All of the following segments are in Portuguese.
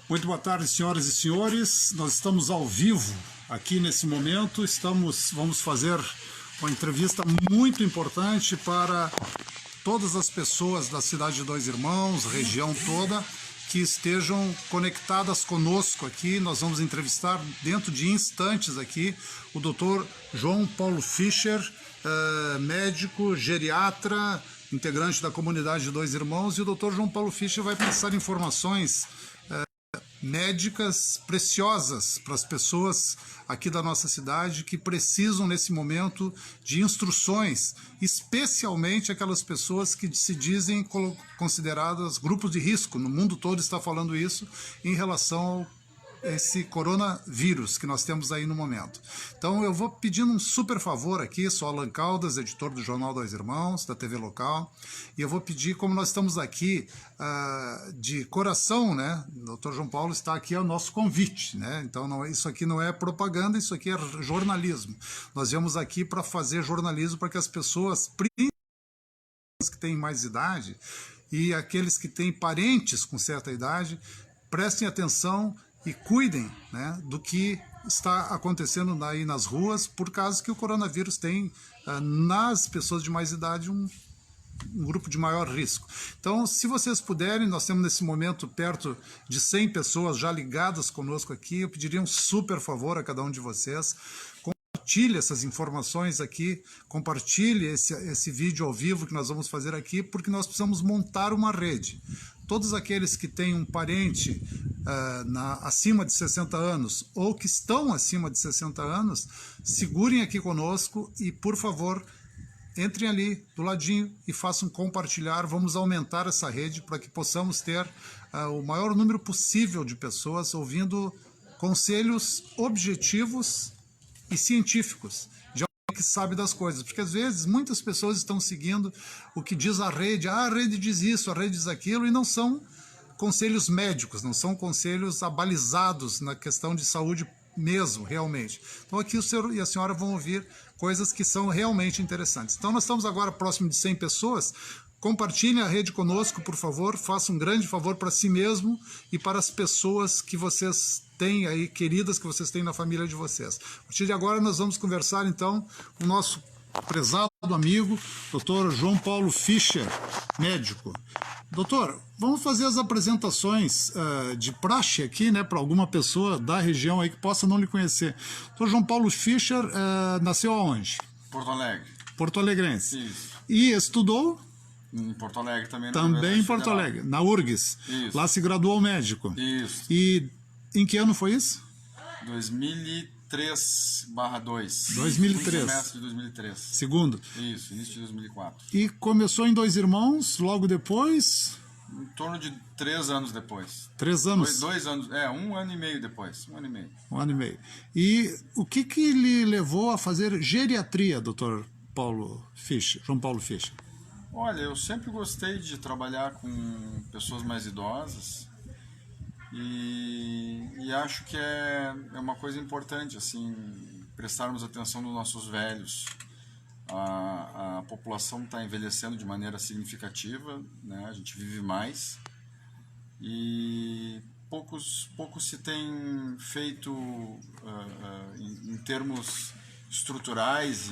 Muito boa tarde, senhoras e senhores. Nós estamos ao vivo aqui nesse momento. Vamos fazer uma entrevista muito importante para todas as pessoas da cidade de Dois Irmãos, região toda, que estejam conectadas conosco aqui. Nós vamos entrevistar dentro de instantes aqui o Dr. João Paulo Fischer, médico, geriatra, integrante da comunidade de Dois Irmãos, e o Dr. João Paulo Fischer vai passar informações médicas preciosas para as pessoas aqui da nossa cidade que precisam nesse momento de instruções, especialmente aquelas pessoas que se dizem consideradas grupos de risco. No mundo todo está falando isso em relação a esse coronavírus que nós temos aí no momento. Então eu vou pedindo um super favor aqui, sou Alan Caldas, editor do Jornal Dois Irmãos, da TV local, e eu vou pedir, como nós estamos aqui de coração, né? O Dr. João Paulo está aqui ao nosso convite, né? Então isso aqui não é propaganda, isso aqui é jornalismo. Nós viemos aqui para fazer jornalismo para que as pessoas, principalmente que têm mais idade e aqueles que têm parentes com certa idade, prestem atenção e cuidem, né, do que está acontecendo aí nas ruas, por causa que o coronavírus tem nas pessoas de mais idade um grupo de maior risco. Então, se vocês puderem, nós temos nesse momento perto de 100 pessoas já ligadas conosco aqui, eu pediria um super favor a cada um de vocês, compartilhe essas informações aqui, compartilhe esse vídeo ao vivo que nós vamos fazer aqui, porque nós precisamos montar uma rede. Todos aqueles que têm um parente acima de 60 anos ou que estão acima de 60 anos, segurem aqui conosco e, por favor, entrem ali do ladinho e façam compartilhar. Vamos aumentar essa rede para que possamos ter o maior número possível de pessoas ouvindo conselhos objetivos e científicos de alguém que sabe das coisas, porque às vezes muitas pessoas estão seguindo o que diz a rede, a rede diz isso, a rede diz aquilo, e não são conselhos médicos, não são conselhos abalizados na questão de saúde mesmo, realmente. Então aqui o senhor e a senhora vão ouvir coisas que são realmente interessantes. Então nós estamos agora próximo de 100 pessoas. Compartilhem a rede conosco, por favor, façam um grande favor para si mesmo e para as pessoas que vocês têm aí, queridas, que vocês têm na família de vocês. A partir de agora nós vamos conversar então com o nosso prezado amigo, Dr. João Paulo Fischer, médico. Doutor, vamos fazer as apresentações de praxe aqui, né, para alguma pessoa da região aí que possa não lhe conhecer. Dr. João Paulo Fischer nasceu aonde? Porto Alegre. Porto Alegrense. Isso. E estudou? Em Porto Alegre também. Também em Porto Alegre, na URGS. Isso. Lá se graduou médico. Isso. E em que ano foi isso? 2003/2. 2003. Semestre de 2003. Segundo. Isso, início de 2004. E começou em Dois Irmãos, logo depois? Em torno de 3 anos depois. 3 anos? 2 anos, 1 ano e meio depois. 1 ano e meio. 1 ano e meio. E o que lhe levou a fazer geriatria, Dr. Paulo Fischer, João Paulo Fischer? Olha, eu sempre gostei de trabalhar com pessoas mais idosas e acho que é uma coisa importante, assim, prestarmos atenção nos nossos velhos. A população está envelhecendo de maneira significativa, né? A gente vive mais e poucos se tem feito em termos estruturais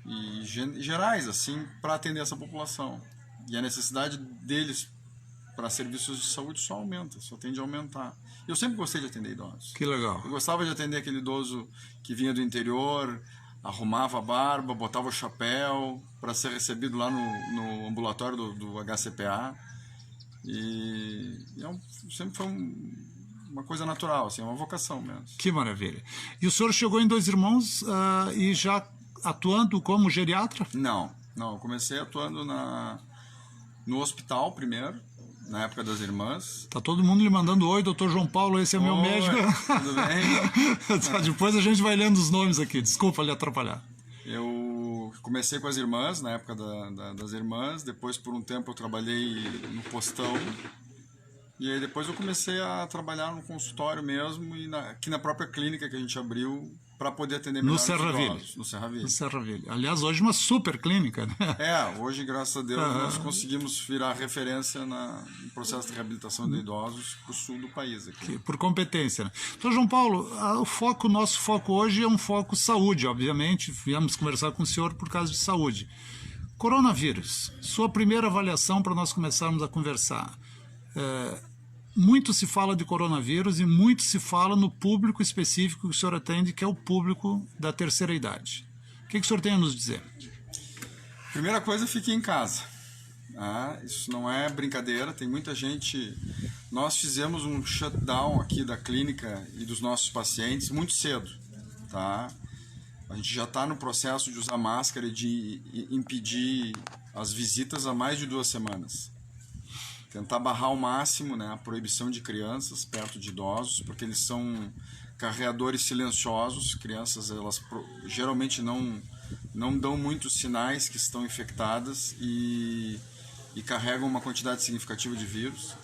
e gerais, assim, para atender essa população. E a necessidade deles para serviços de saúde só aumenta, só tende a aumentar. Eu sempre gostei de atender idosos. Que legal. Eu gostava de atender aquele idoso que vinha do interior, arrumava a barba, botava o chapéu para ser recebido lá no ambulatório do HCPA. E sempre foi uma coisa natural, assim, uma vocação mesmo. Que maravilha. E o senhor chegou em Dois Irmãos e já atuando como geriatra? Não. Eu comecei atuando no hospital primeiro, na época das irmãs. Tá todo mundo lhe mandando oi, doutor João Paulo, esse é meu médico. Tudo bem? Depois a gente vai lendo os nomes aqui, desculpa lhe atrapalhar. Eu comecei com as irmãs, na época das irmãs, depois por um tempo eu trabalhei no postão E aí depois eu comecei a trabalhar no consultório mesmo e aqui na própria clínica que a gente abriu para poder atender melhor os idosos. No Serraville. No Serraville. Aliás, hoje uma super clínica, né? Hoje, graças a Deus, nós conseguimos virar referência no processo de reabilitação de idosos para o sul do país. Aqui. Por competência, né? Então, João Paulo, o nosso foco hoje é um foco saúde, obviamente. Viemos conversar com o senhor por causa de saúde. Coronavírus, sua primeira avaliação para nós começarmos a conversar. Muito se fala de coronavírus e muito se fala no público específico que o senhor atende, que é o público da terceira idade. O que o senhor tem a nos dizer? Primeira coisa, fique em casa. Isso não é brincadeira, tem muita gente... Nós fizemos um shutdown aqui da clínica e dos nossos pacientes muito cedo. Tá? A gente já está no processo de usar máscara e de impedir as visitas há mais de 2 semanas. Tentar barrar ao máximo, né, a proibição de crianças perto de idosos, porque eles são carreadores silenciosos. Crianças, elas geralmente não dão muitos sinais que estão infectadas e carregam uma quantidade significativa de vírus.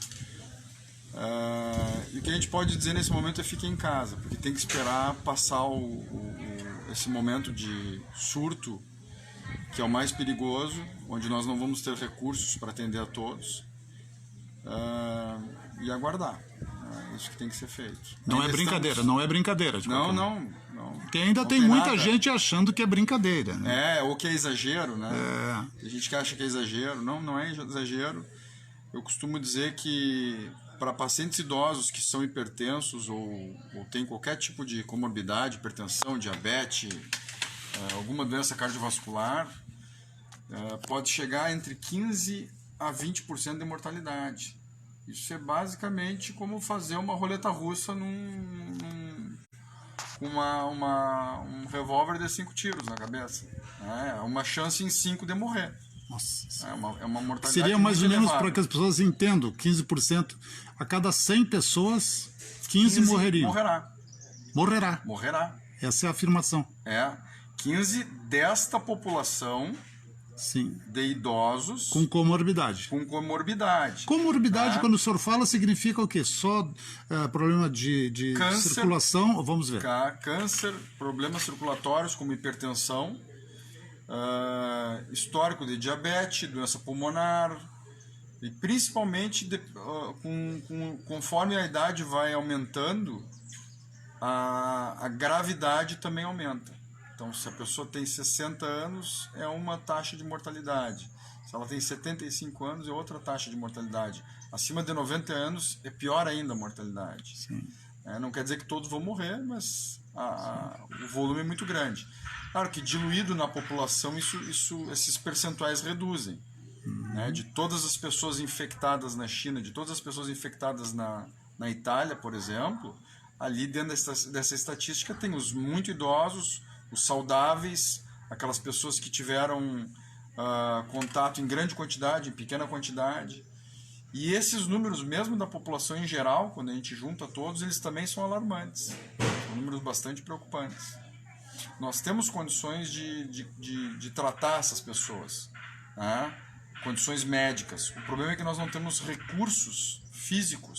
E o que a gente pode dizer nesse momento é fique em casa, porque tem que esperar passar esse momento de surto, que é o mais perigoso, onde nós não vamos ter recursos para atender a todos. E aguardar. Isso que tem que ser feito. Não é brincadeira, não é brincadeira. Não. Porque ainda tem muita gente achando que é brincadeira. Né? Ou que é exagero, né? Tem gente que acha que é exagero. Não é exagero. Eu costumo dizer que para pacientes idosos que são hipertensos ou têm qualquer tipo de comorbidade, hipertensão, diabetes, alguma doença cardiovascular, pode chegar entre 15% a 20% de mortalidade. Isso é basicamente como fazer uma roleta russa um revólver de 5 tiros na cabeça. É uma chance em 5 de morrer. Nossa. É uma mortalidade seria mais ou menos elevada. para que as pessoas entendam, 15%. A cada 100 pessoas, 15 morreriam. Morrerá. Essa é a afirmação. 15 desta população. Sim. De idosos com comorbidade. Comorbidade, quando o senhor fala, significa o quê? Só problema de câncer, circulação? Vamos ver. Câncer, problemas circulatórios como hipertensão, histórico de diabetes, doença pulmonar, e principalmente conforme a idade vai aumentando, a gravidade também aumenta. Então, se a pessoa tem 60 anos, é uma taxa de mortalidade. Se ela tem 75 anos, é outra taxa de mortalidade. Acima de 90 anos, é pior ainda a mortalidade. Sim. Não quer dizer que todos vão morrer, mas o volume é muito grande. Claro que diluído na população, esses percentuais reduzem. Né? De todas as pessoas infectadas na China, de todas as pessoas infectadas na Itália, por exemplo, ali dentro dessa estatística tem os muito idosos, os saudáveis, aquelas pessoas que tiveram contato em grande quantidade, em pequena quantidade. E esses números, mesmo da população em geral, quando a gente junta todos, eles também são alarmantes. São números bastante preocupantes. Nós temos condições de tratar essas pessoas, né? Condições médicas. O problema é que nós não temos recursos físicos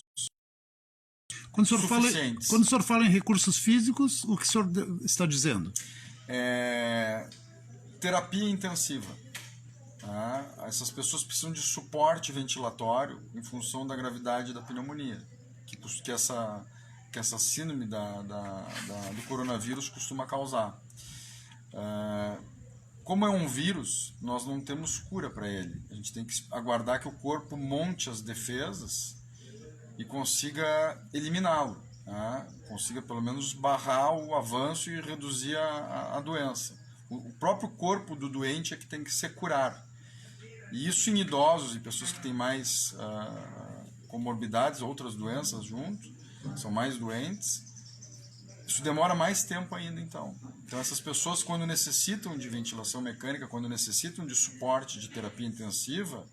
suficientes. Quando o senhor fala em recursos físicos, o que o senhor está dizendo? Terapia intensiva. Essas pessoas precisam de suporte ventilatório em função da gravidade da pneumonia, que essa síndrome do coronavírus costuma causar. Como é um vírus, nós não temos cura para ele. A gente tem que aguardar que o corpo monte as defesas e consiga eliminá-lo, consiga pelo menos barrar o avanço e reduzir a doença. O próprio corpo do doente é que tem que se curar. E isso em idosos e pessoas que têm mais comorbidades, outras doenças junto, são mais doentes, isso demora mais tempo ainda, então. Então essas pessoas, quando necessitam de ventilação mecânica, quando necessitam de suporte de terapia intensiva,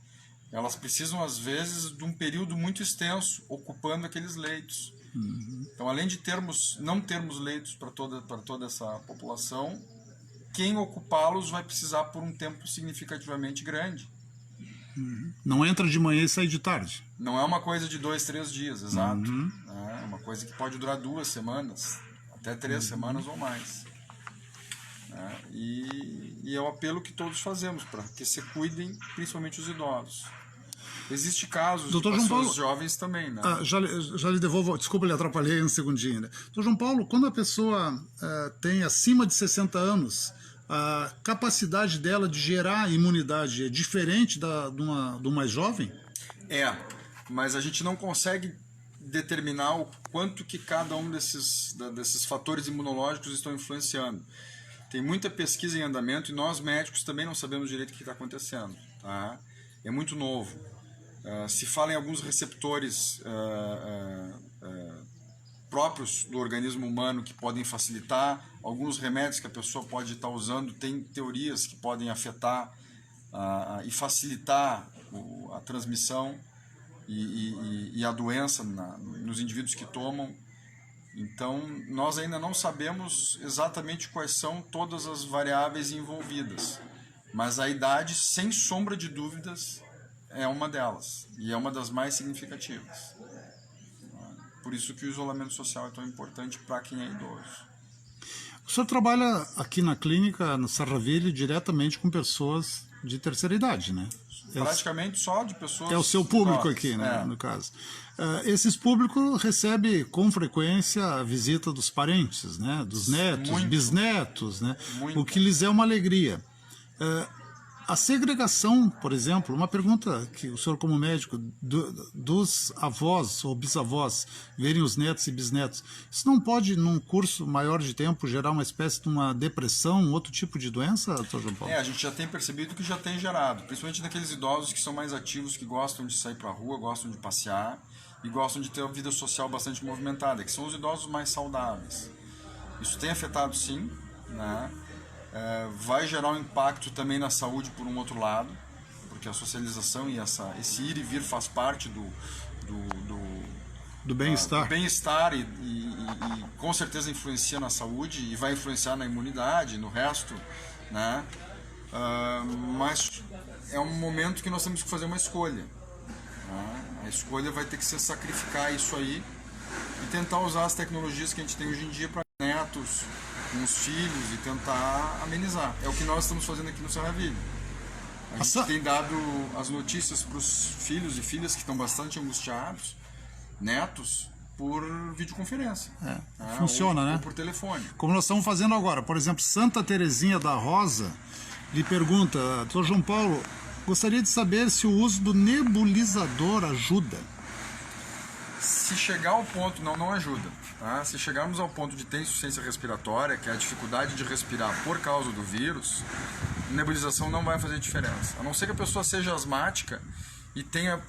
elas precisam, às vezes, de um período muito extenso, ocupando aqueles leitos. Então, além de não termos leitos para toda essa população, quem ocupá-los vai precisar por um tempo significativamente grande. Não entra de manhã e sai de tarde. Não é uma coisa de 2, 3 dias, exato. É uma coisa que pode durar 2 semanas, até 3 semanas ou mais. E é o apelo que todos fazemos, para que se cuidem, principalmente os idosos. Existe casos Doutor de João pessoas Paulo, jovens também, né? já lhe devolvo, desculpa, lhe atrapalhei um segundinho. Né? Doutor João Paulo, quando a pessoa tem acima de 60 anos, a capacidade dela de gerar imunidade é diferente do mais jovem? Mas a gente não consegue determinar o quanto que cada um desses fatores imunológicos estão influenciando. Tem muita pesquisa em andamento e nós médicos também não sabemos direito o que está acontecendo. Tá? É muito novo. Se fala em alguns receptores próprios do organismo humano que podem facilitar, alguns remédios que a pessoa pode estar usando, tem teorias que podem afetar e facilitar a transmissão e a doença nos indivíduos que tomam. Então, nós ainda não sabemos exatamente quais são todas as variáveis envolvidas, mas a idade, sem sombra de dúvidas, é uma delas, e é uma das mais significativas. Por isso que o isolamento social é tão importante para quem é idoso. O senhor trabalha aqui na clínica, no Sarraville, diretamente com pessoas de terceira idade, né? Praticamente só de pessoas... É o seu público aqui, né, no caso. Esses públicos recebem com frequência a visita dos parentes, né, dos netos, bisnetos, né, o que lhes é uma alegria. A segregação, por exemplo, uma pergunta que o senhor como médico, dos avós ou bisavós verem os netos e bisnetos, isso não pode, num curso maior de tempo, gerar uma espécie de uma depressão, outro tipo de doença, doutor João Paulo? A gente já tem percebido que já tem gerado, principalmente naqueles idosos que são mais ativos, que gostam de sair para a rua, gostam de passear e gostam de ter uma vida social bastante movimentada, que são os idosos mais saudáveis. Isso tem afetado sim, né? Vai gerar um impacto também na saúde por um outro lado, porque a socialização e esse ir e vir faz parte do bem-estar. Do bem-estar e com certeza influencia na saúde e vai influenciar na imunidade, no resto, né? Mas é um momento que nós temos que fazer uma escolha. Né? A escolha vai ter que ser sacrificar isso aí e tentar usar as tecnologias que a gente tem hoje em dia para netos, com os filhos e tentar amenizar. É o que nós estamos fazendo aqui no Sarraville. A gente tem dado as notícias para os filhos e filhas que estão bastante angustiados, netos, por videoconferência. Funciona, né? Ou por telefone. Como nós estamos fazendo agora. Por exemplo, Santa Terezinha da Rosa lhe pergunta, doutor João Paulo, gostaria de saber se o uso do nebulizador ajuda. Se chegar ao ponto, não ajuda. Tá? Se chegarmos ao ponto de ter insuficiência respiratória, que é a dificuldade de respirar por causa do vírus, nebulização não vai fazer diferença. A não ser que a pessoa seja asmática e tenha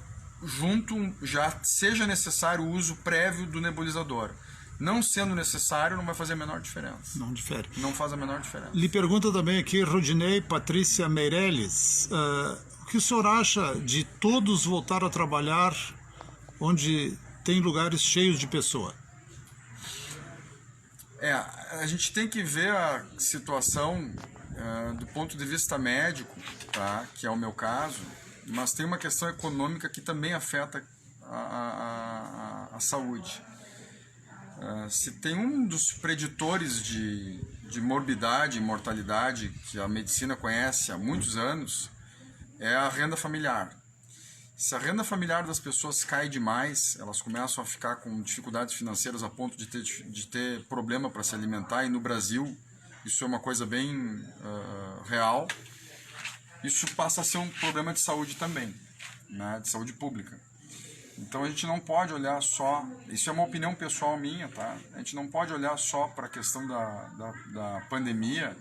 já seja necessário o uso prévio do nebulizador. Não sendo necessário, não vai fazer a menor diferença. Não difere. Não faz a menor diferença. Lhe pergunta também aqui, Rodinei Patrícia Meirelles, o que o senhor acha de todos voltar a trabalhar onde tem lugares cheios de pessoa? A gente tem que ver a situação do ponto de vista médico, tá? Que é o meu caso, mas tem uma questão econômica que também afeta a saúde. Se tem um dos preditores de morbidade e mortalidade que a medicina conhece há muitos anos, é a renda familiar. Se a renda familiar das pessoas cai demais, elas começam a ficar com dificuldades financeiras a ponto de ter problema para se alimentar, e no Brasil isso é uma coisa bem real, isso passa a ser um problema de saúde também, né, de saúde pública. Então a gente não pode olhar só, isso é uma opinião pessoal minha, tá? A gente não pode olhar só para a questão da pandemia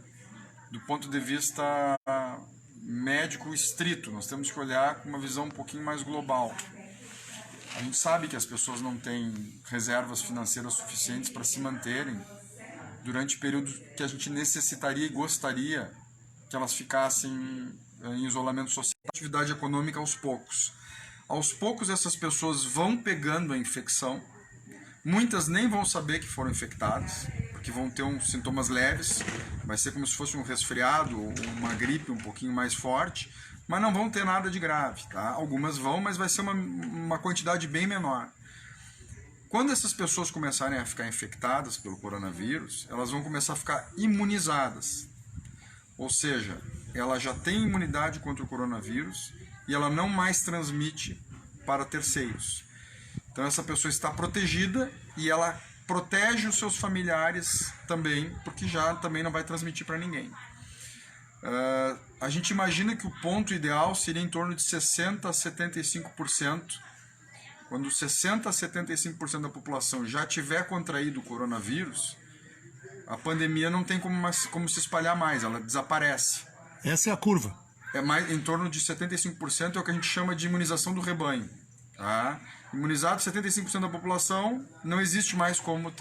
do ponto de vista médico estrito, nós temos que olhar com uma visão um pouquinho mais global. A gente sabe que as pessoas não têm reservas financeiras suficientes para se manterem durante períodos que a gente necessitaria e gostaria que elas ficassem em isolamento social. Atividade econômica aos poucos. Aos poucos essas pessoas vão pegando a infecção, muitas nem vão saber que foram infectadas, porque vão ter sintomas leves, vai ser como se fosse um resfriado ou uma gripe um pouquinho mais forte, mas não vão ter nada de grave, tá? Algumas vão, mas vai ser uma quantidade bem menor. Quando essas pessoas começarem a ficar infectadas pelo coronavírus, elas vão começar a ficar imunizadas. Ou seja, ela já tem imunidade contra o coronavírus e ela não mais transmite para terceiros. Então essa pessoa está protegida e ela protege os seus familiares também, porque já também não vai transmitir para ninguém. A gente imagina que o ponto ideal seria em torno de 60% a 75%. Quando 60% a 75% da população já tiver contraído o coronavírus, a pandemia não tem como se espalhar mais, ela desaparece. Essa é a curva. É mais em torno de 75%, é o que a gente chama de imunização do rebanho. Tá? Imunizado 75% da população, não existe mais como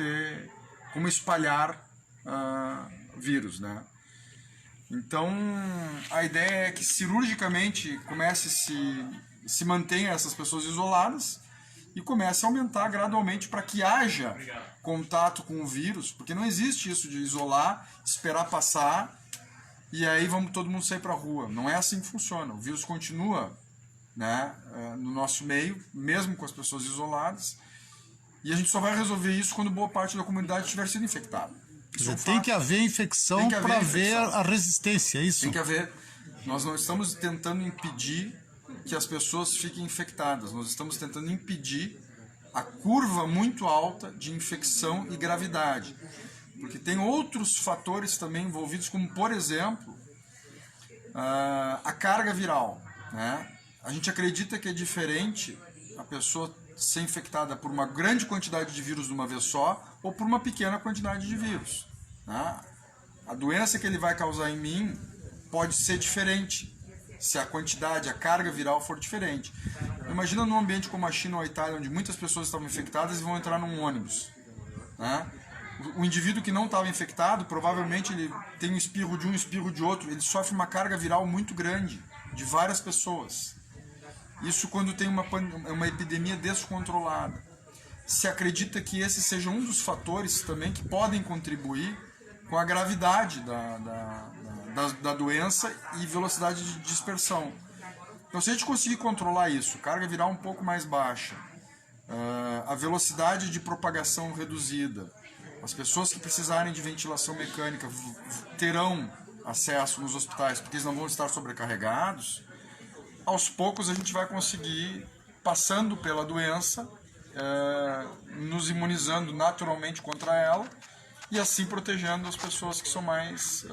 espalhar vírus, né? Então, a ideia é que cirurgicamente se mantenha essas pessoas isoladas e comece a aumentar gradualmente para que haja contato com o vírus, porque não existe isso de isolar, esperar passar e aí vamos todo mundo sair para a rua. Não é assim que funciona. O vírus continua, né, no nosso meio, mesmo com as pessoas isoladas, e a gente só vai resolver isso quando boa parte da comunidade tiver sido infectada. Tem que haver infecção para ver a resistência, é isso? Tem que haver. Nós não estamos tentando impedir que as pessoas fiquem infectadas, nós estamos tentando impedir a curva muito alta de infecção e gravidade. Porque tem outros fatores também envolvidos, como, por exemplo, a carga viral, né? A gente acredita que é diferente a pessoa ser infectada por uma grande quantidade de vírus de uma vez só ou por uma pequena quantidade de vírus, né? A doença que ele vai causar em mim pode ser diferente se a quantidade, a carga viral for diferente. Imagina num ambiente como a China ou a Itália, onde muitas pessoas estavam infectadas e vão entrar num ônibus, né? O indivíduo que não estava infectado, provavelmente ele tem um espirro de um, espirro de outro, ele sofre uma carga viral muito grande de várias pessoas. Isso quando tem uma epidemia descontrolada. Se acredita que esse seja um dos fatores também que podem contribuir com a gravidade da doença e velocidade de dispersão. Então, se a gente conseguir controlar isso, carga viral um pouco mais baixa, a velocidade de propagação reduzida, as pessoas que precisarem de ventilação mecânica terão acesso nos hospitais, porque eles não vão estar sobrecarregados, aos poucos a gente vai conseguir, passando pela doença, nos imunizando naturalmente contra ela e assim protegendo as pessoas que são mais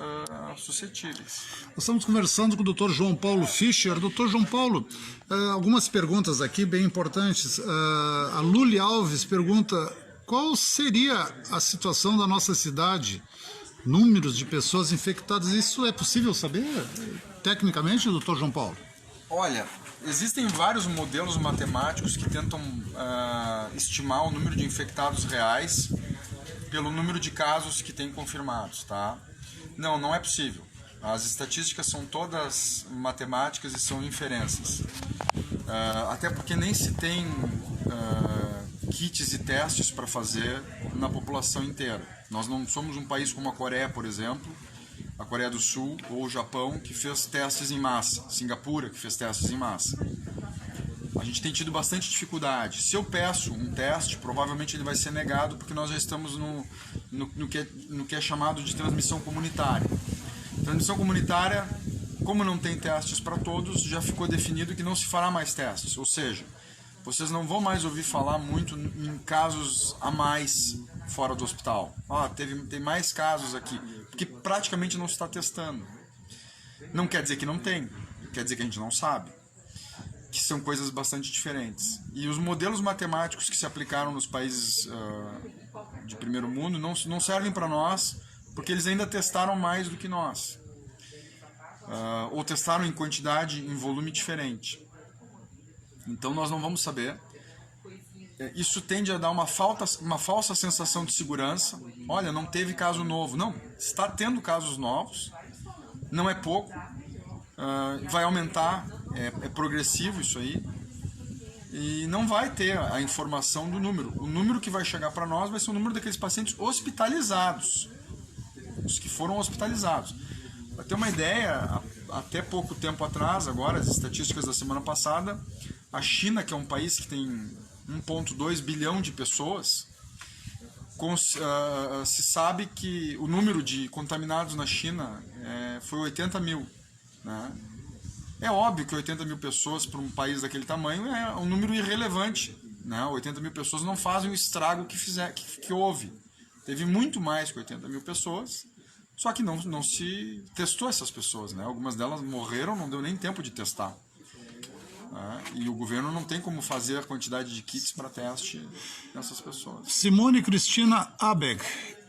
suscetíveis. Nós estamos conversando com o Dr. João Paulo Fischer. Dr. João Paulo, algumas perguntas aqui bem importantes. A Luli Alves pergunta: qual seria a situação da nossa cidade? Números de pessoas infectadas, isso é possível saber tecnicamente, Dr. João Paulo? Olha, existem vários modelos matemáticos que tentam estimar o número de infectados reais pelo número de casos que tem confirmados, tá? Não é possível. As estatísticas são todas matemáticas e são inferências. Até porque nem se tem kits e testes para fazer na população inteira. Nós não somos um país como a Coreia, por exemplo, a Coreia do Sul ou o Japão, que fez testes em massa, Singapura, que fez testes em massa. A gente tem tido bastante dificuldade. Se eu peço um teste, provavelmente ele vai ser negado, porque nós já estamos no que é chamado de transmissão comunitária. Transmissão comunitária, como não tem testes para todos, já ficou definido que não se fará mais testes. Ou seja, vocês não vão mais ouvir falar muito em casos a mais fora do hospital. Tem mais casos aqui, porque praticamente não se está testando. Não quer dizer que não tem, quer dizer que a gente não sabe, que são coisas bastante diferentes. E os modelos matemáticos que se aplicaram nos países de primeiro mundo não servem para nós, porque eles ainda testaram mais do que nós. Ou testaram em quantidade, em volume diferente. Então nós não vamos saber. Isso tende a dar uma falsa sensação de segurança. Olha, não teve caso novo. Não, está tendo casos novos, não é pouco, vai aumentar, é progressivo isso aí, e não vai ter a informação do número. O número que vai chegar para nós vai ser o número daqueles pacientes hospitalizados, os que foram hospitalizados. Para ter uma ideia, até pouco tempo atrás, agora, as estatísticas da semana passada, a China, que é um país que tem 1,2 bilhão de pessoas, se sabe que o número de contaminados na China foi 80 mil. Né? É óbvio que 80 mil pessoas para um país daquele tamanho é um número irrelevante. Né? 80 mil pessoas não fazem o estrago que houve. Teve muito mais que 80 mil pessoas, só que não se testou essas pessoas. Né? Algumas delas morreram, não deu nem tempo de testar. E o governo não tem como fazer a quantidade de kits para teste dessas pessoas. Simone Cristina Abeg.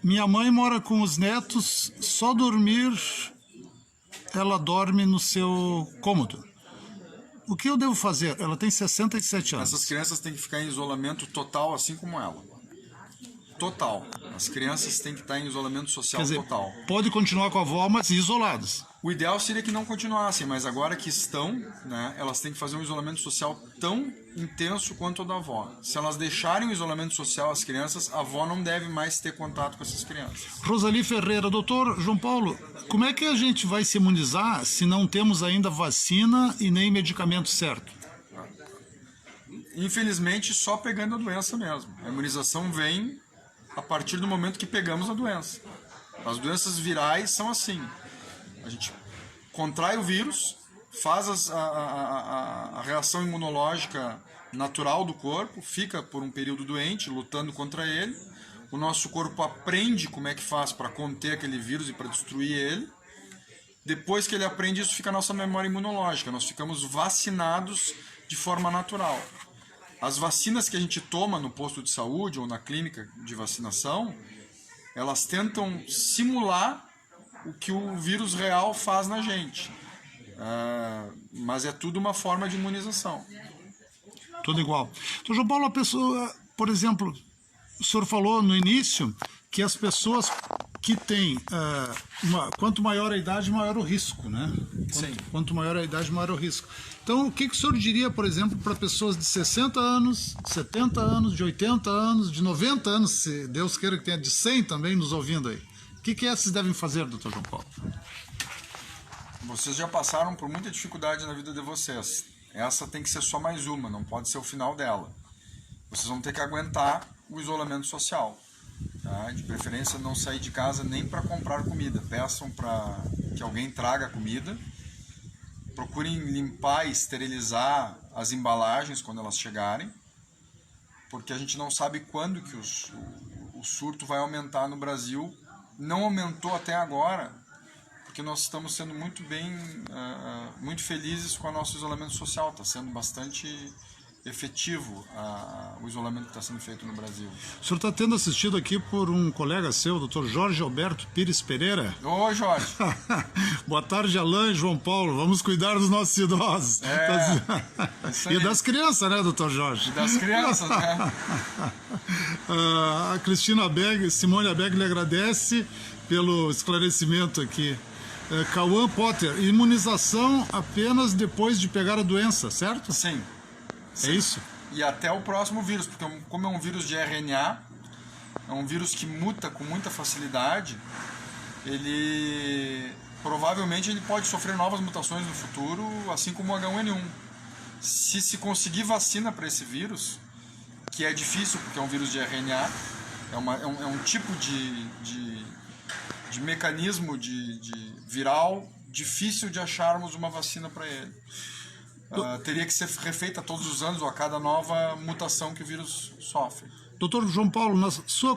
Minha mãe mora com os netos, só dormir ela dorme no seu cômodo. O que eu devo fazer? Ela tem 67 anos. Essas crianças têm que ficar em isolamento total, assim como ela. Total. As crianças têm que estar em isolamento social total. Pode continuar com a avó, mas isoladas. O ideal seria que não continuassem, mas agora que estão, né, elas têm que fazer um isolamento social tão intenso quanto o da avó. Se elas deixarem o isolamento social às crianças, a avó não deve mais ter contato com essas crianças. Rosali Ferreira, doutor João Paulo, como é que a gente vai se imunizar se não temos ainda vacina e nem medicamento certo? Infelizmente, só pegando a doença mesmo. A imunização vem a partir do momento que pegamos a doença. As doenças virais são assim. A gente contrai o vírus, faz a reação imunológica natural do corpo, fica por um período doente, lutando contra ele. O nosso corpo aprende como é que faz para conter aquele vírus e para destruir ele. Depois que ele aprende isso, fica a nossa memória imunológica. Nós ficamos vacinados de forma natural. As vacinas que a gente toma no posto de saúde ou na clínica de vacinação, elas tentam simular o que o vírus real faz na gente. Mas é tudo uma forma de imunização. Tudo igual. Então, João Paulo, a pessoa, por exemplo, o senhor falou no início que as pessoas que têm, quanto maior a idade, maior o risco, né? Sim. Quanto maior a idade, maior o risco. Então, o que o senhor diria, por exemplo, para pessoas de 60 anos, 70 anos, de 80 anos, de 90 anos, se Deus queira que tenha de 100 também nos ouvindo aí? O que esses devem fazer, doutor João Paulo? Vocês já passaram por muita dificuldade na vida de vocês. Essa tem que ser só mais uma, não pode ser o final dela. Vocês vão ter que aguentar o isolamento social. Tá? De preferência, não sair de casa nem para comprar comida. Peçam para que alguém traga comida. Procurem limpar e esterilizar as embalagens quando elas chegarem, porque a gente não sabe quando que o surto vai aumentar no Brasil. Não aumentou até agora, porque nós estamos sendo muito felizes com o nosso isolamento social. Está sendo bastante efetivo o isolamento que está sendo feito no Brasil. O senhor está tendo assistido aqui por um colega seu, o Dr. Jorge Alberto Pires Pereira. Oi, Jorge. Boa tarde, Alain e João Paulo. Vamos cuidar dos nossos idosos. E das crianças, né, Dr. Jorge? E das crianças, né? A Cristina Abeg, Simone Abeg lhe agradece pelo esclarecimento aqui. Cauã Potter, imunização apenas depois de pegar a doença, certo? Sim. É isso? E até o próximo vírus, porque como é um vírus de RNA, é um vírus que muta com muita facilidade, provavelmente ele pode sofrer novas mutações no futuro, assim como o H1N1. Se conseguir vacina para esse vírus, que é difícil porque é um vírus de RNA, é um tipo de mecanismo de viral difícil de acharmos uma vacina para ele. Teria que ser refeita todos os anos ou a cada nova mutação que o vírus sofre. Doutor João Paulo, na sua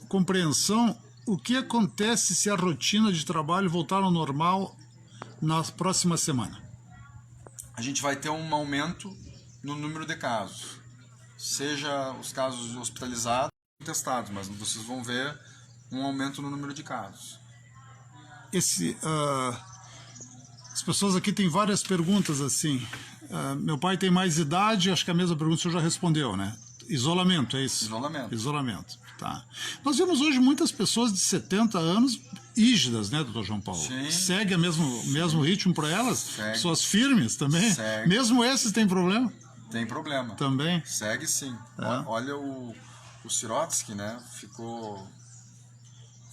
compreensão, o que acontece se a rotina de trabalho voltar ao normal na próxima semana? A gente vai ter um aumento no número de casos. Seja os casos hospitalizados ou testados, mas vocês vão ver um aumento no número de casos. As pessoas aqui têm várias perguntas assim. Meu pai tem mais idade, acho que a mesma pergunta o senhor já respondeu, né? Isolamento, é isso? Isolamento, tá. Nós vemos hoje muitas pessoas de 70 anos rígidas, né, doutor João Paulo? Sim. Segue o mesmo ritmo para elas? Segue. Pessoas firmes também? Segue. Mesmo esses têm problema? Tem problema. Também? Segue sim. Olha o Sirotsky, né?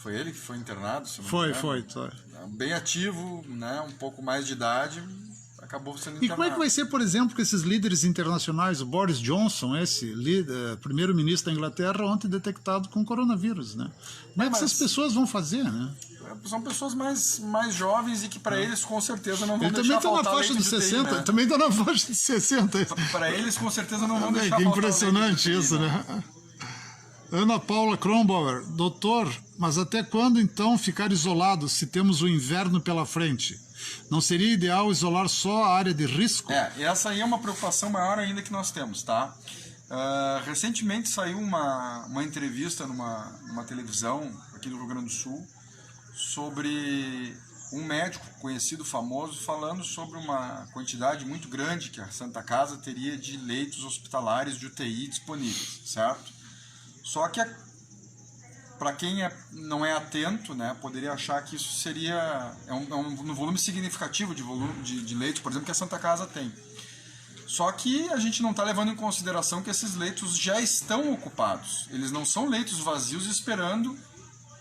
Foi ele que foi internado? Se não me Foi. engano. Bem ativo, né? Um pouco mais de idade, acabou sendo internado. E como é que vai ser, por exemplo, com esses líderes internacionais? O Boris Johnson, esse primeiro-ministro da Inglaterra, ontem detectado com coronavírus, né? Como é que essas pessoas vão fazer, né? São pessoas mais jovens e que para eles com certeza não vão Ele deixar também faltar está na faixa leite de de UTI, 60, né? também está na faixa de 60. Para eles com certeza não vão É, deixar que faltar impressionante leite de UTI, isso, né? Ana Paula Kronbauer, doutor, mas até quando então ficar isolado se temos o inverno pela frente? Não seria ideal isolar só a área de risco? E essa aí é uma preocupação maior ainda que nós temos, tá? Recentemente saiu uma entrevista numa televisão aqui do Rio Grande do Sul sobre um médico conhecido, famoso, falando sobre uma quantidade muito grande que a Santa Casa teria de leitos hospitalares de UTI disponíveis, certo? Só que para quem não é atento, né, poderia achar que isso seria um volume significativo de leitos, por exemplo, que a Santa Casa tem. Só que a gente não está levando em consideração que esses leitos já estão ocupados. Eles não são leitos vazios esperando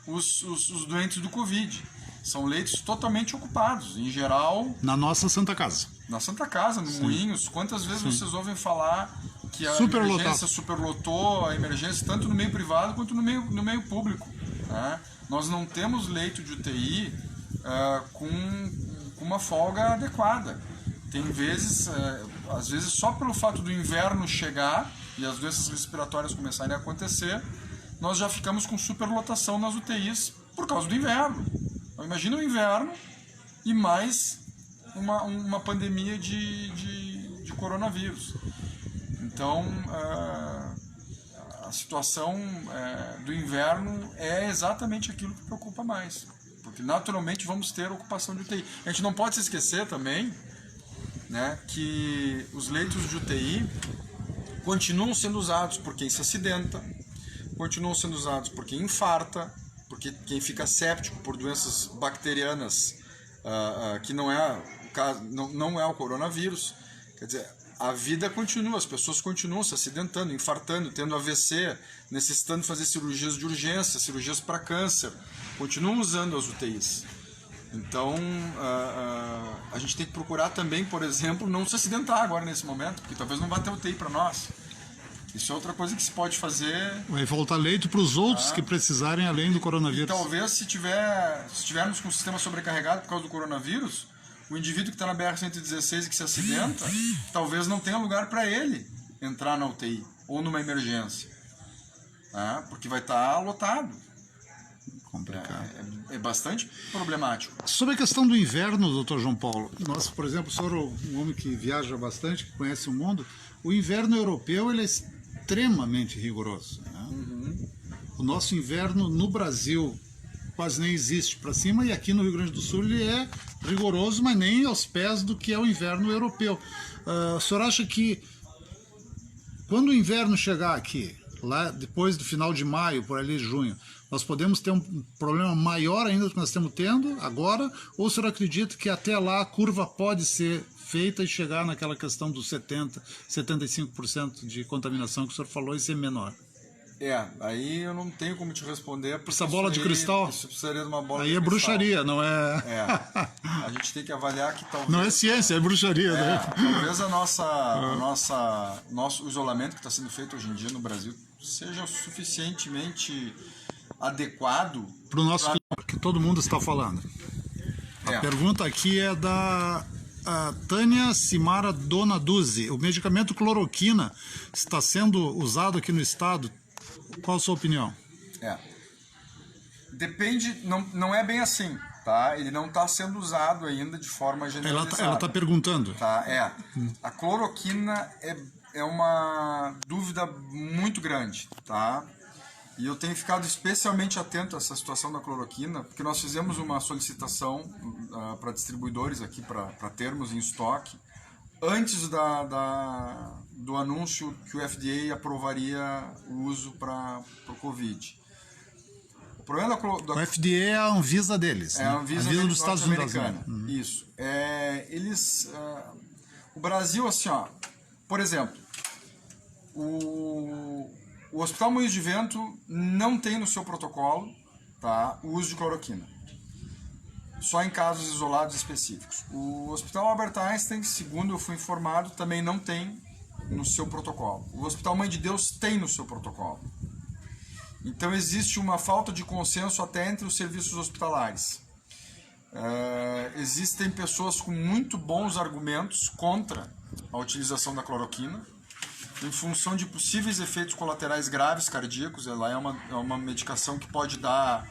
os doentes do Covid. São leitos totalmente ocupados, em geral... Na nossa Santa Casa. Na Santa Casa, no Moinhos. Quantas vezes vocês ouvem falar que a emergência superlotou a emergência tanto no meio privado quanto no meio público, né? Nós não temos leito de UTI com uma folga adequada. Tem vezes, às vezes só pelo fato do inverno chegar e as doenças respiratórias começarem a acontecer, nós já ficamos com superlotação nas UTIs por causa do inverno. Então, imagina o inverno e mais uma pandemia de coronavírus. Então, a situação do inverno é exatamente aquilo que preocupa mais. Porque, naturalmente, vamos ter ocupação de UTI. A gente não pode se esquecer também, né, que os leitos de UTI continuam sendo usados por quem se acidenta, continuam sendo usados por quem infarta, porque quem fica séptico por doenças bacterianas, que não é o coronavírus. Quer dizer, a vida continua, as pessoas continuam se acidentando, infartando, tendo AVC, necessitando fazer cirurgias de urgência, cirurgias para câncer, continuam usando as UTIs. Então, a gente tem que procurar também, por exemplo, não se acidentar agora nesse momento, porque talvez não vá ter UTI para nós. Isso é outra coisa que se pode fazer. Vai faltar leito para os outros que precisarem além do coronavírus. E talvez, se tivermos com o sistema sobrecarregado por causa do coronavírus, o indivíduo que está na BR-116 e que se acidenta, talvez não tenha lugar para ele entrar na UTI ou numa emergência, tá? Porque vai estar lotado. Complicado. É bastante problemático. Sobre a questão do inverno, doutor João Paulo, nós, por exemplo, o senhor é um homem que viaja bastante, que conhece o mundo, o inverno europeu ele é extremamente rigoroso, né? O nosso inverno no Brasil quase nem existe para cima, e aqui no Rio Grande do Sul ele é rigoroso, mas nem aos pés do que é o inverno europeu. O senhor acha que quando o inverno chegar aqui, lá depois do final de maio, por ali junho, nós podemos ter um problema maior ainda do que nós estamos tendo agora, ou o senhor acredita que até lá a curva pode ser feita e chegar naquela questão dos 70%, 75% de contaminação que o senhor falou e ser menor? Aí eu não tenho como te responder. Essa bola de cristal? Isso precisaria de uma bola aí de é cristal. Bruxaria, não é? A gente tem que avaliar que talvez... Não é ciência, é bruxaria, né? Talvez nosso isolamento que está sendo feito hoje em dia no Brasil seja suficientemente adequado para o nosso que todo mundo está falando. A pergunta aqui é da Tânia Simara Donaduzzi. O medicamento cloroquina está sendo usado aqui no estado? Qual a sua opinião? Depende, não é bem assim, tá? Ele não está sendo usado ainda de forma generalizada. Ela está perguntando. Tá, A cloroquina é uma dúvida muito grande, tá? E eu tenho ficado especialmente atento a essa situação da cloroquina, porque nós fizemos uma solicitação para distribuidores aqui para termos em estoque, antes do anúncio que o FDA aprovaria o uso para o Covid. O problema o FDA é a Anvisa deles, a Anvisa dos Estados Unidos. Isso. O Brasil, assim, por exemplo, o Hospital Moinhos de Vento não tem no seu protocolo, tá, o uso de cloroquina. Só em casos isolados específicos. O Hospital Albert Einstein, segundo eu fui informado, também não tem no seu protocolo. O Hospital Mãe de Deus tem no seu protocolo. Então existe uma falta de consenso até entre os serviços hospitalares. Existem pessoas com muito bons argumentos contra a utilização da cloroquina, em função de possíveis efeitos colaterais graves cardíacos. Ela é uma medicação que pode dar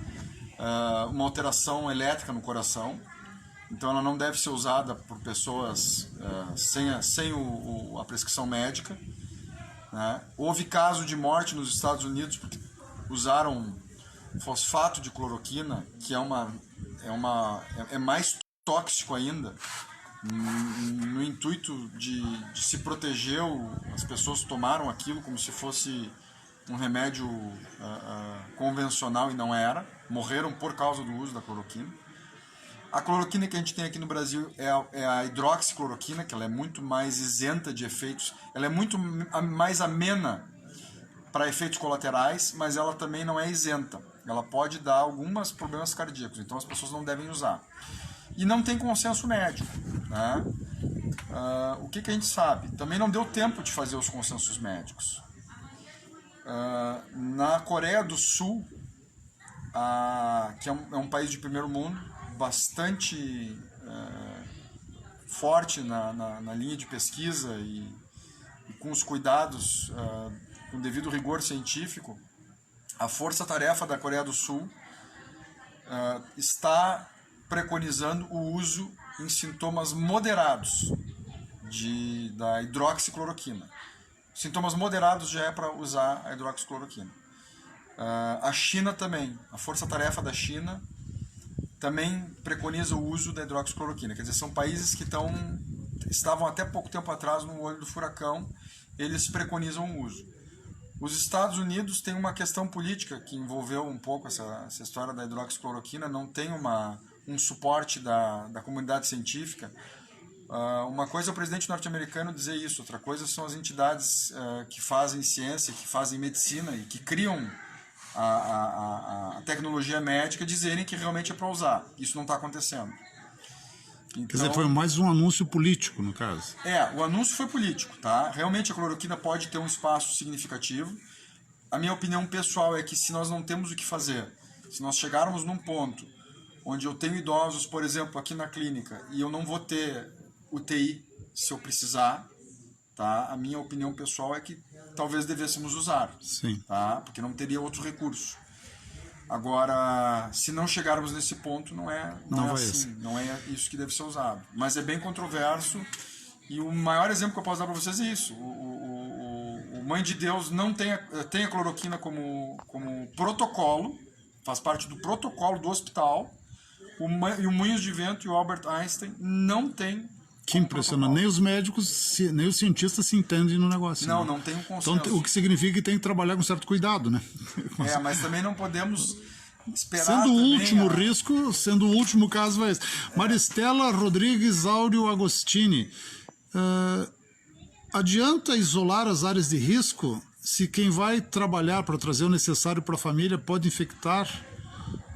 uma alteração elétrica no coração, então ela não deve ser usada por pessoas sem a prescrição médica, né? Houve caso de morte nos Estados Unidos porque usaram fosfato de cloroquina, que é mais tóxico ainda, no intuito de se proteger. As pessoas tomaram aquilo como se fosse um remédio convencional e não era, morreram por causa do uso da cloroquina. A cloroquina que a gente tem aqui no Brasil é a hidroxicloroquina, que ela é muito mais isenta de efeitos, ela é muito mais amena para efeitos colaterais, mas ela também não é isenta. Ela pode dar alguns problemas cardíacos, então as pessoas não devem usar. E não tem consenso médico, né? O que a gente sabe? Também não deu tempo de fazer os consensos médicos. Na Coreia do Sul, que é um país de primeiro mundo, bastante forte na linha de pesquisa e com os cuidados, com devido rigor científico, a força-tarefa da Coreia do Sul está preconizando o uso em sintomas moderados da hidroxicloroquina. Sintomas moderados já é para usar a hidroxicloroquina. A China também, a força-tarefa da China também preconiza o uso da hidroxicloroquina. Quer dizer, são países que estavam até pouco tempo atrás no olho do furacão, eles preconizam o uso. Os Estados Unidos têm uma questão política que envolveu um pouco essa história da hidroxicloroquina, não tem um suporte da comunidade científica. Uma coisa é o presidente norte-americano dizer isso, outra coisa são as entidades que fazem ciência, que fazem medicina e que criam a tecnologia médica dizerem que realmente é para usar. Isso não está acontecendo. Então, quer dizer, foi mais um anúncio político, no caso. O anúncio foi político, tá? Realmente a cloroquina pode ter um espaço significativo. A minha opinião pessoal é que se nós não temos o que fazer, se nós chegarmos num ponto onde eu tenho idosos, por exemplo, aqui na clínica, e eu não vou ter UTI se eu precisar, tá? A minha opinião pessoal é que talvez devêssemos usar. Sim. Tá? Porque não teria outro recurso. Agora, se não chegarmos nesse ponto, não é assim, não é isso que deve ser usado. Mas é bem controverso, e o maior exemplo que eu posso dar para vocês é isso. O Mãe de Deus não tem a cloroquina como protocolo, faz parte do protocolo do hospital, e o Moinhos de Vento e o Albert Einstein não tem. Que impressionante. Nem os médicos, nem os cientistas se entendem no negócio. Não, né? não tem um consenso. Então, o que significa que tem que trabalhar com certo cuidado, né? Mas também não podemos esperar. Sendo o último risco, sendo o último caso, vai esse. Maristela Rodrigues Áureo Agostini. Adianta isolar as áreas de risco se quem vai trabalhar para trazer o necessário para a família pode infectar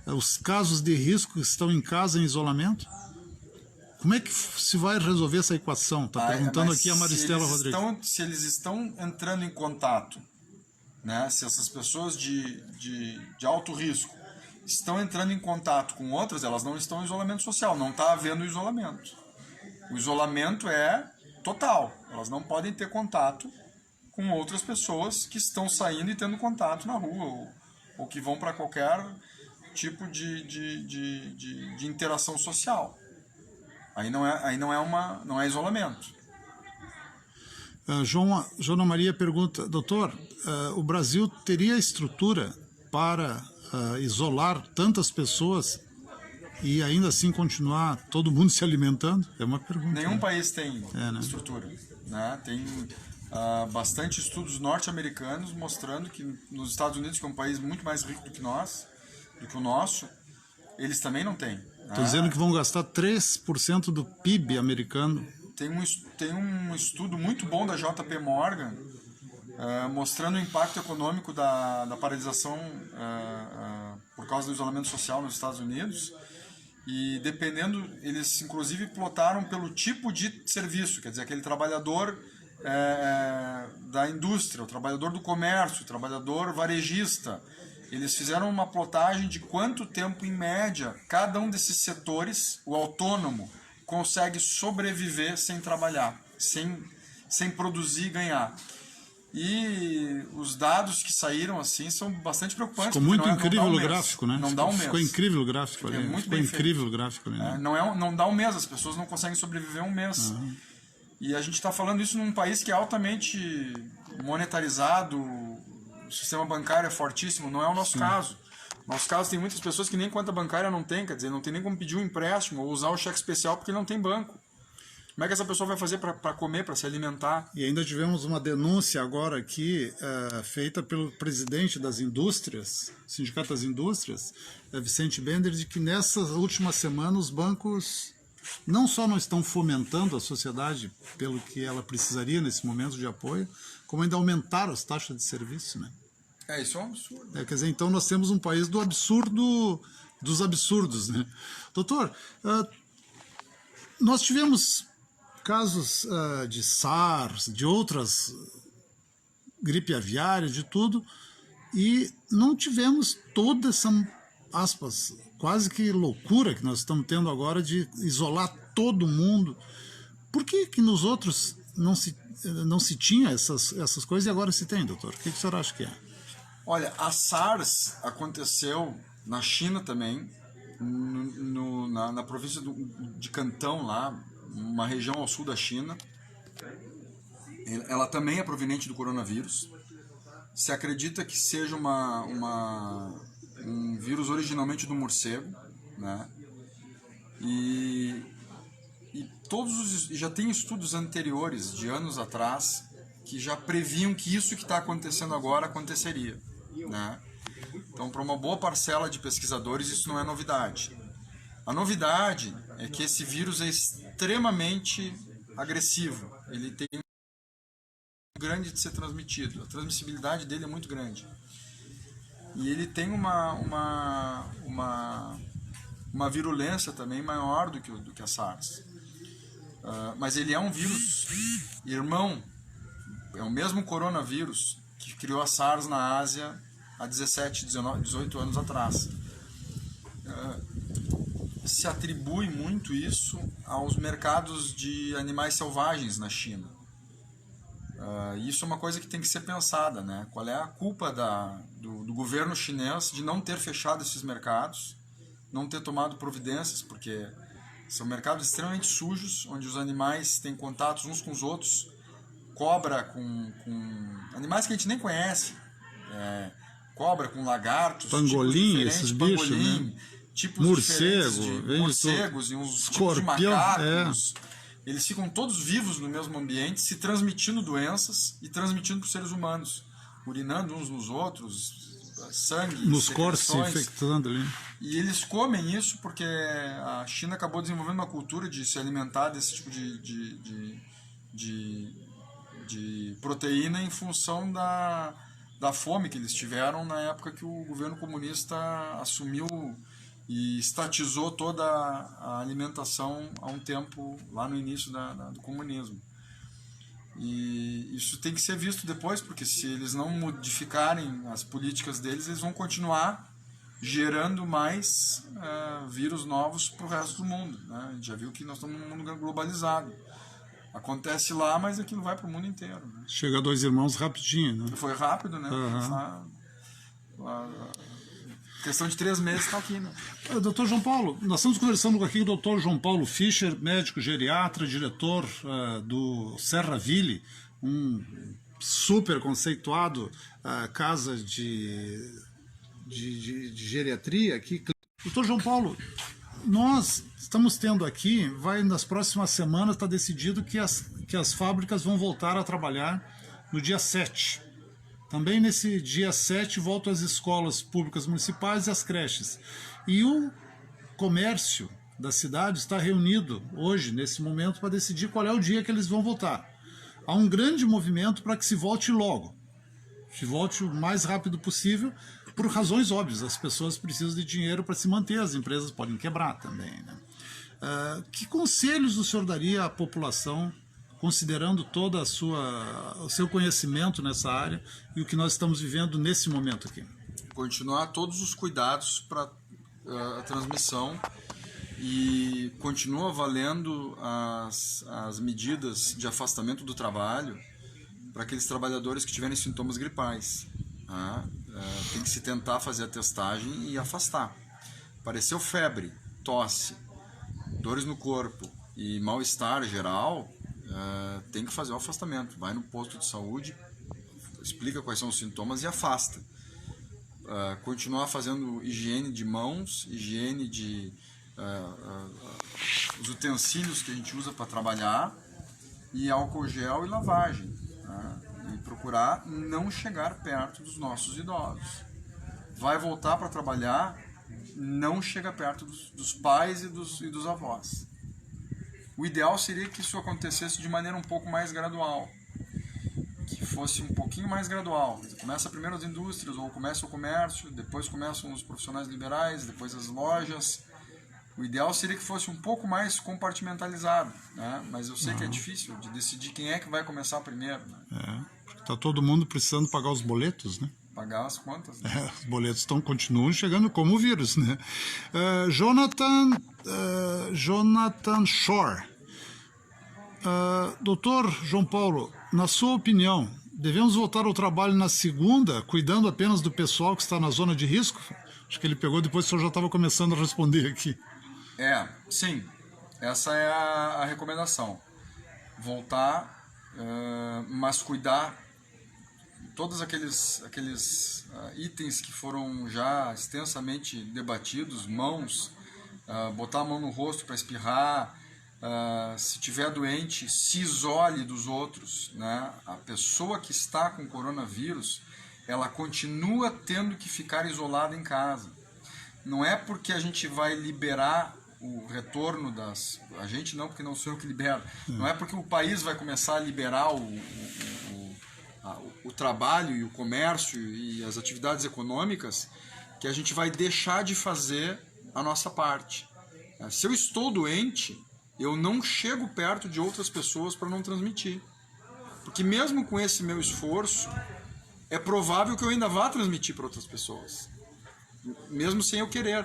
os casos de risco que estão em casa em isolamento? Como é que se vai resolver essa equação? Está perguntando aqui a Maristela Rodrigues. Se eles estão entrando em contato, né, se essas pessoas de alto risco estão entrando em contato com outras, elas não estão em isolamento social, não está havendo isolamento. O isolamento é total, elas não podem ter contato com outras pessoas que estão saindo e tendo contato na rua, ou que vão para qualquer tipo de interação social. Aí não é isolamento. Joana Maria pergunta, doutor, o Brasil teria estrutura para isolar tantas pessoas e ainda assim continuar todo mundo se alimentando? É uma pergunta. Nenhum país tem estrutura. Né? Tem bastante estudos norte-americanos mostrando que nos Estados Unidos, que é um país muito mais rico do que o nosso, eles também não têm. Estou dizendo que vão gastar 3% do PIB americano. Tem um estudo muito bom da JP Morgan mostrando o impacto econômico da paralisação por causa do isolamento social nos Estados Unidos. E dependendo, eles inclusive plotaram pelo tipo de serviço, quer dizer, aquele trabalhador da indústria, o trabalhador do comércio, o trabalhador varejista. Eles fizeram uma plotagem de quanto tempo, em média, cada um desses setores, o autônomo, consegue sobreviver sem trabalhar, sem produzir e ganhar. E os dados que saíram assim são bastante preocupantes. Ficou muito incrível o gráfico, né? Não dá um mês. Ficou incrível o gráfico ali. Ficou incrível o gráfico ali. Não dá um mês, as pessoas não conseguem sobreviver um mês. E a gente está falando isso num país que é altamente monetarizado, o sistema bancário é fortíssimo, não é o nosso caso. No nosso caso tem muitas pessoas que nem conta bancária não tem, quer dizer, não tem nem como pedir um empréstimo ou usar o cheque especial porque não tem banco. Como é que essa pessoa vai fazer para comer, para se alimentar? E ainda tivemos uma denúncia agora aqui, feita pelo presidente das indústrias, Sindicato das Indústrias, Vicente Bender, de que nessas últimas semanas os bancos não só não estão fomentando a sociedade pelo que ela precisaria nesse momento de apoio, como ainda aumentaram as taxas de serviço, né? Isso é um absurdo. Quer dizer, então nós temos um país do absurdo dos absurdos, né? Doutor, nós tivemos casos de SARS, de outras gripe aviária, de tudo, e não tivemos toda essa, aspas, quase que loucura que nós estamos tendo agora de isolar todo mundo. Por que nos outros não se tinha essas coisas e agora se tem, doutor? O que o senhor acha que é? Olha, a SARS aconteceu na China também, na província de Cantão, lá, uma região ao sul da China. Ela também é proveniente do coronavírus. Se acredita que seja um vírus originalmente do morcego, né? E já tem estudos anteriores, de anos atrás, que já previam que isso que está acontecendo agora aconteceria, né? Então, para uma boa parcela de pesquisadores, isso não é novidade. A novidade é que esse vírus é extremamente agressivo. Ele tem muito grande de ser transmitido. A transmissibilidade dele é muito grande. E ele tem uma virulência também maior do que a SARS. Mas ele é um vírus irmão. É o mesmo coronavírus que criou a SARS na Ásia há 17, 19, 18 anos atrás. Se atribui muito isso aos mercados de animais selvagens na China. Isso é uma coisa que tem que ser pensada, né? Qual é a culpa do governo chinês de não ter fechado esses mercados, não ter tomado providências, porque são mercados extremamente sujos, onde os animais têm contatos uns com os outros, cobra com animais que a gente nem conhece, cobra com lagartos, pangolim, esses bichos, né? Tipos morcego, de morcegos e uns tipos de macacos. Eles ficam todos vivos no mesmo ambiente, se transmitindo doenças e transmitindo para os seres humanos, urinando uns nos outros, sangue, nos corpos se infectando ali. E eles comem isso porque a China acabou desenvolvendo uma cultura de se alimentar desse tipo de proteína em função da fome que eles tiveram na época que o governo comunista assumiu e estatizou toda a alimentação há um tempo, lá no início do comunismo. E isso tem que ser visto depois, porque se eles não modificarem as políticas deles, eles vão continuar gerando mais vírus novos para o resto do mundo, né? A gente já viu que nós estamos num mundo globalizado. Acontece lá, mas aquilo vai para o mundo inteiro, né? Chega a dois irmãos rapidinho, né? Foi rápido, né? Questão de 3 meses está aqui, né? Doutor João Paulo, nós estamos conversando aqui com o doutor João Paulo Fischer, médico geriatra, diretor do Serraville, um super conceituado casa de geriatria aqui. Doutor João Paulo, nós estamos tendo aqui, nas próximas semanas está decidido que as fábricas vão voltar a trabalhar no dia 7. Também nesse dia 7 voltam as escolas públicas municipais e as creches. E o comércio da cidade está reunido hoje, nesse momento, para decidir qual é o dia que eles vão voltar. Há um grande movimento para que se volte logo. Se volte o mais rápido possível, por razões óbvias, as pessoas precisam de dinheiro para se manter, as empresas podem quebrar também, né? Que conselhos o senhor daria à população, considerando todo o seu conhecimento nessa área e o que nós estamos vivendo nesse momento aqui? Continuar todos os cuidados para a transmissão e continua valendo as medidas de afastamento do trabalho para aqueles trabalhadores que tiverem sintomas gripais. Tá? Tem que se tentar fazer a testagem e afastar. Apareceu febre, tosse, dores no corpo e mal-estar geral, tem que fazer o afastamento. Vai no posto de saúde, explica quais são os sintomas e afasta. Continuar fazendo higiene de mãos, higiene de os utensílios que a gente usa para trabalhar, e álcool gel e lavagem. Tá? E procurar não chegar perto dos nossos idosos. Vai voltar para trabalhar, não chega perto dos pais e dos avós. O ideal seria que isso acontecesse de maneira um pouco mais gradual, que fosse um pouquinho mais gradual. Começa primeiro as indústrias, ou começa o comércio, depois começam os profissionais liberais, depois as lojas. O ideal seria que fosse um pouco mais compartimentalizado, né? Mas eu sei que é difícil de decidir quem é que vai começar primeiro. Né? Porque está todo mundo precisando pagar os boletos, né? Pagar as contas. Né? Os boletos continuam chegando como vírus, né? Jonathan Shore. Doutor João Paulo, na sua opinião, devemos voltar ao trabalho na segunda, cuidando apenas do pessoal que está na zona de risco? Acho que ele pegou, depois o senhor já estava começando a responder aqui. Sim. Essa é a recomendação. Voltar, mas cuidar todos aqueles itens que foram já extensamente debatidos, mãos, botar a mão no rosto para espirrar, se tiver doente, se isole dos outros, né? A pessoa que está com coronavírus, ela continua tendo que ficar isolada em casa. Não é porque a gente vai liberar o retorno a gente não, porque não sou eu que libero. Não é porque o país vai começar a liberar o trabalho e o comércio e as atividades econômicas que a gente vai deixar de fazer a nossa parte. Se eu estou doente, eu não chego perto de outras pessoas para não transmitir. Porque mesmo com esse meu esforço, é provável que eu ainda vá transmitir para outras pessoas. Mesmo sem eu querer.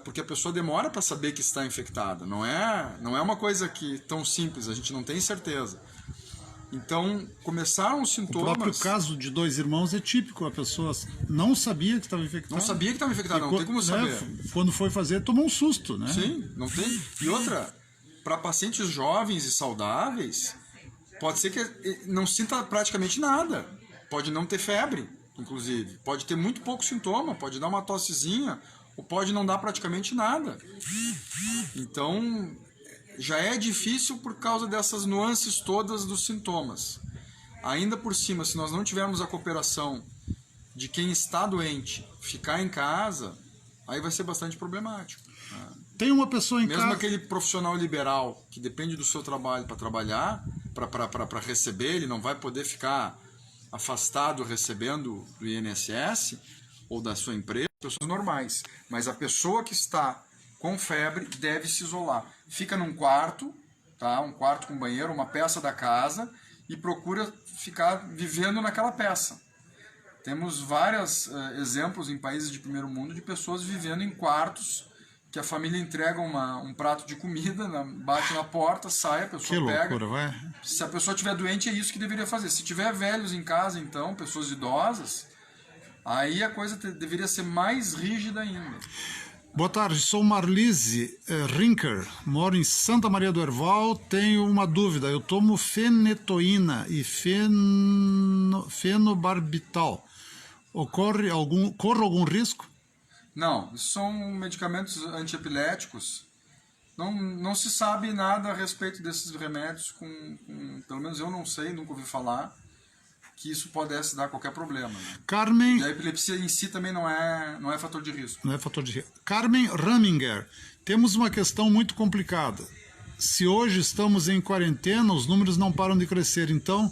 Porque a pessoa demora para saber que está infectada. Não é uma coisa tão simples, a gente não tem certeza. Então, começaram os sintomas... O próprio caso de 2 irmãos é típico, a pessoa não sabia que estava infectada. Não sabia que estava infectada, não tem como saber. Quando foi fazer, tomou um susto, né? Sim, não tem. E outra, para pacientes jovens e saudáveis, pode ser que não sinta praticamente nada. Pode não ter febre, inclusive. Pode ter muito pouco sintoma, pode dar uma tossezinha, ou pode não dar praticamente nada. Então... já é difícil por causa dessas nuances todas dos sintomas. Ainda por cima, se nós não tivermos a cooperação de quem está doente ficar em casa, aí vai ser bastante problemático. Tem uma pessoa em casa... casa... Mesmo aquele profissional liberal que depende do seu trabalho para trabalhar, para receber, ele não vai poder ficar afastado recebendo do INSS ou da sua empresa, pessoas normais. Mas a pessoa que está com febre deve se isolar. Fica num quarto, tá? Um quarto com banheiro, uma peça da casa, e procura ficar vivendo naquela peça. Temos vários exemplos em países de primeiro mundo de pessoas vivendo em quartos que a família entrega um prato de comida, bate na porta, sai, a pessoa pega. Que loucura, vai. Se a pessoa estiver doente, é isso que deveria fazer. Se tiver velhos em casa, então, pessoas idosas, aí a coisa deveria ser mais rígida ainda. Boa tarde, sou Marlise Rinker, moro em Santa Maria do Herval, tenho uma dúvida, eu tomo fenetoína e fenobarbital, corro algum risco? Não, isso são medicamentos antiepiléticos, não se sabe nada a respeito desses remédios, pelo menos eu não sei, nunca ouvi falar, que isso pudesse dar qualquer problema. Né? Carmen... E a epilepsia em si também não é fator de risco. Não é fator de risco. Carmen Raminger, temos uma questão muito complicada. Se hoje estamos em quarentena, os números não param de crescer, então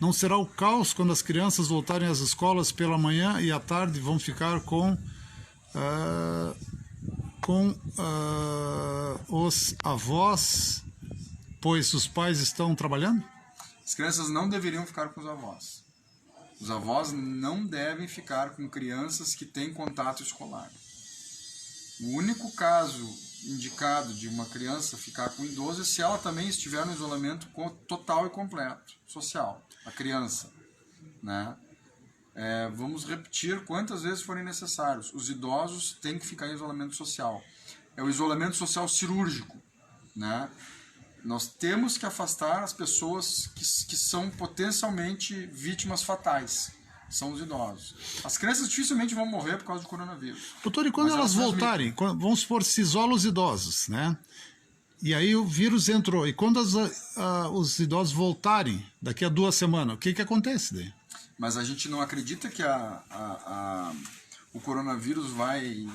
Não será o caos quando as crianças voltarem às escolas pela manhã e à tarde vão ficar com os avós, pois os pais estão trabalhando? As crianças não deveriam ficar com os avós. Os avós não devem ficar com crianças que têm contato escolar. O único caso indicado de uma criança ficar com um idoso é se ela também estiver no isolamento total e completo, social, a criança, né? Vamos repetir quantas vezes forem necessários. Os idosos têm que ficar em isolamento social. É o isolamento social cirúrgico, né? Nós temos que afastar as pessoas que são potencialmente vítimas fatais. São os idosos. As crianças dificilmente vão morrer por causa do coronavírus. Doutor, e quando elas voltarem, vamos supor, se isola os idosos, né? E aí o vírus entrou. E quando os idosos voltarem, daqui a 2 semanas, o que acontece daí? Mas a gente não acredita que o coronavírus vai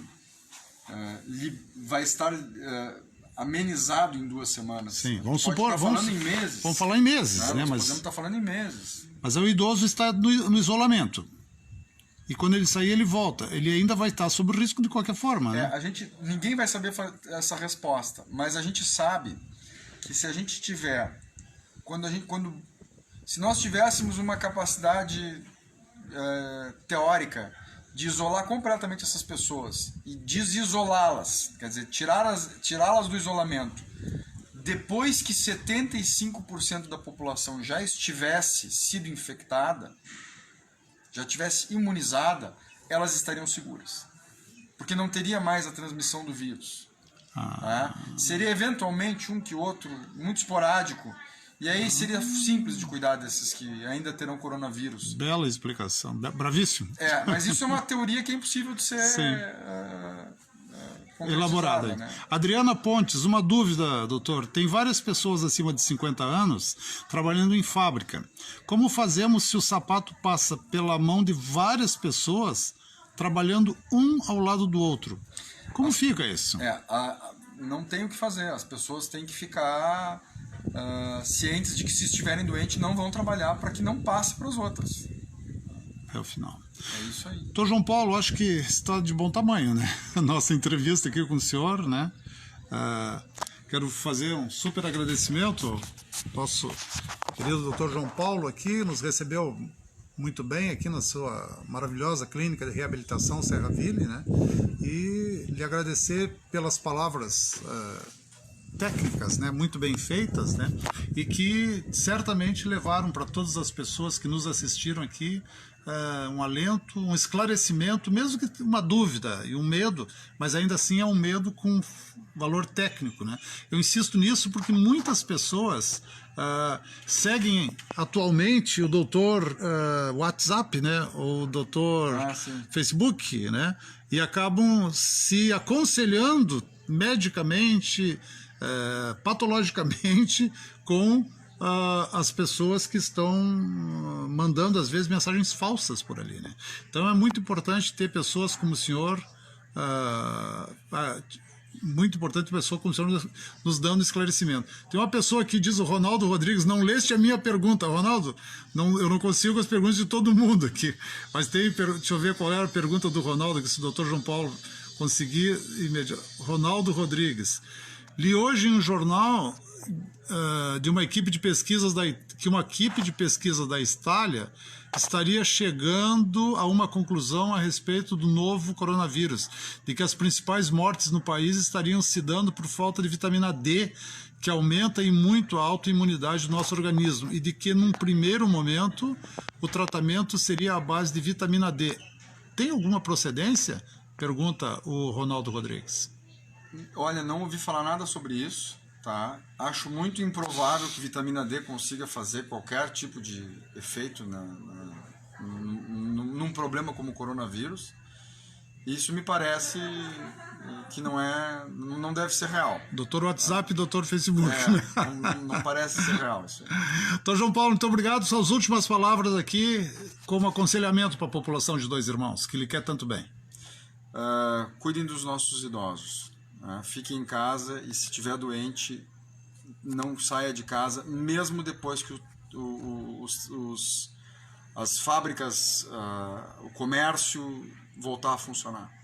estar amenizado em 2 semanas. Sim, vamos supor, falando em meses. Vamos falar em meses, né? Nós podemos estar falando em meses. Mas o idoso está no isolamento. E quando ele sair, ele volta. Ele ainda vai estar sob o risco de qualquer forma, né? Ninguém vai saber essa resposta, mas a gente sabe que se a gente tiver, se nós tivéssemos uma capacidade teórica de isolar completamente essas pessoas e desisolá-las, quer dizer, tirá-las do isolamento, depois que 75% da população já estivesse sido infectada, já tivesse imunizada, elas estariam seguras. Porque não teria mais a transmissão do vírus. Seria eventualmente um que outro, muito esporádico, e aí seria simples de cuidar desses que ainda terão coronavírus. Bela explicação, bravíssimo. Mas isso é uma teoria que é impossível de ser elaborada. Né? Adriana Pontes, uma dúvida, doutor. Tem várias pessoas acima de 50 anos trabalhando em fábrica. Como fazemos se o sapato passa pela mão de várias pessoas trabalhando um ao lado do outro? Como fica isso? Não tem o que fazer. As pessoas têm que ficar cientes de que se estiverem doentes não vão trabalhar para que não passe para as outras. É o final. É isso aí. Doutor João Paulo, acho que está de bom tamanho, né? A nossa entrevista aqui com o senhor, né? Quero fazer um super agradecimento ao nosso querido doutor João Paulo aqui, nos recebeu muito bem aqui na sua maravilhosa clínica de reabilitação Serraville, né? E lhe agradecer pelas palavras técnicas, né, muito bem feitas, né, e que certamente levaram para todas as pessoas que nos assistiram aqui um alento, um esclarecimento, mesmo que uma dúvida e um medo, mas ainda assim é um medo com valor técnico, né? Eu insisto nisso porque muitas pessoas seguem atualmente o doutor WhatsApp, né, ou o doutor Facebook, né, e acabam se aconselhando medicamente, patologicamente com as pessoas que estão mandando às vezes mensagens falsas por ali, né? Então é muito importante ter pessoas como o senhor, muito importante pessoa como o senhor nos dando esclarecimento. Tem uma pessoa que diz, o Ronaldo Rodrigues, não leste a minha pergunta. Ronaldo, eu não consigo as perguntas de todo mundo aqui, mas deixa eu ver qual era a pergunta do Ronaldo, que se o Dr. João Paulo conseguir Ronaldo Rodrigues. Li hoje em um jornal de uma equipe de pesquisas que uma equipe de pesquisa da Itália estaria chegando a uma conclusão a respeito do novo coronavírus, de que as principais mortes no país estariam se dando por falta de vitamina D, que aumenta em muito a autoimunidade do nosso organismo, e de que num primeiro momento o tratamento seria à base de vitamina D. Tem alguma procedência? Pergunta o Ronaldo Rodrigues. Olha, não ouvi falar nada sobre isso, tá? Acho muito improvável que vitamina D consiga fazer qualquer tipo de efeito num problema como o coronavírus. Isso me parece que não deve ser real. Doutor WhatsApp e doutor Facebook. Não parece ser real isso aí. Doutor João Paulo, muito obrigado. Suas últimas palavras aqui como aconselhamento para a população de Dois Irmãos, que lhe quer tanto bem. Cuidem dos nossos idosos. Fique em casa e se estiver doente, não saia de casa, mesmo depois que as fábricas, o comércio voltar a funcionar.